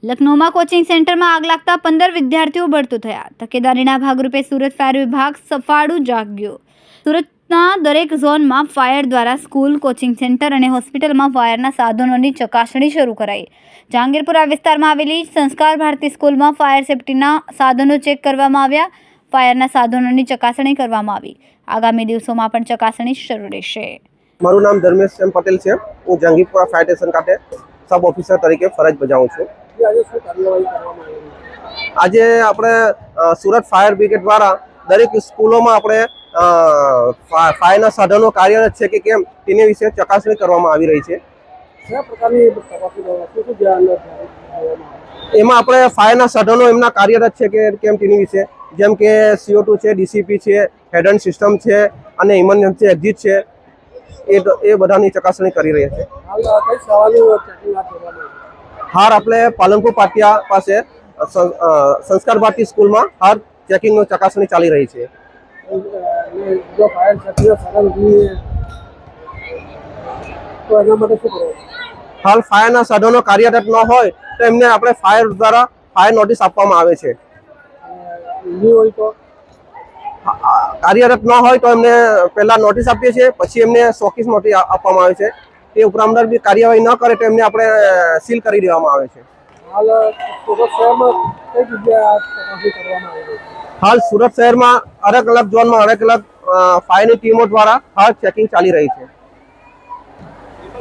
લખનૌમાં કોચિંગ સેન્ટરમાં આગ લાગતા 15 વિદ્યાર્થીઓ બળતું થયા। તકેદારીના ભાગરૂપે સુરત ફાયર વિભાગ સફાળું જાગ્યો। સુરતના દરેક ઝોનમાં ફાયર દ્વારા સ્કૂલ, કોચિંગ સેન્ટર અને હોસ્પિટલમાં ફાયરના સાધનોની ચકાસણી શરૂ કરાઈ। જહાંગીરપુરા વિસ્તારમાં આવેલી સંસ્કાર ભારતી સ્કૂલમાં ફાયર સેફ્ટીના સાધનો ચેક કરવામાં આવ્યા। ફાયરના સાધનોની ચકાસણી કરવામાં આવી। આગામી દિવસોમાં પણ ચકાસણી શરૂ રહેશે। મારું નામ ધર્મેશ એમ પટેલ છે। હું જહાંગીરપુરા ફાયર સ્ટેશન ખાતે સબ ઓફિસર તરીકે ફરજ બજાવું છું। આજે આપણે સુરત ફાયર બ્રિગેડ દ્વારા દરેક સ્કૂલોમાં આપણે ફાયરના સાધનો કાર્યરત છે કે કેમ તેની વિશે ચકાસણી કરવામાં આવી રહી છે। એમાં આપણે ફાયરના સાધનો એમના કાર્યરત છે કે કેમ તેની વિશે, જેમ કે CO2 છે, DCP છે, હેડ એન્ડ સિસ્ટમ છે અને ઇમરજન્સી એક્ઝિટ છે, એ બધાની ચકાસણી કરી રહ્યા છે। હાલ આપણે પાલનપુર પાટિયા પાસે સંસ્કાર ભારતી સ્કૂલમાં હાલ ચેકિંગની ચકાસણી ચાલી રહી છે। હાલ ફાયરના સાધનો કાર્યરત ન હોય તો એમને આપણે ફાયર દ્વારા ફાયર નોટિસ આપવામાં આવે છે। કાર્યરત ન હોય તો એમને પહેલા નોટિસ આપીએ છીએ, પછી એમને શોકીસ નોટિસ આપવામાં આવે છે। તે ઉપરાંત બી કાર્યવાહી ન કરે તો એમને આપણે સીલ કરી દેવામાં આવે છે। હાલ સુરત શહેરમાં અલગ અલગ ઝોનમાં અલગ અલગ ફાયરની ટીમો દ્વારા હાલ ચેકિંગ ચાલી રહી છે।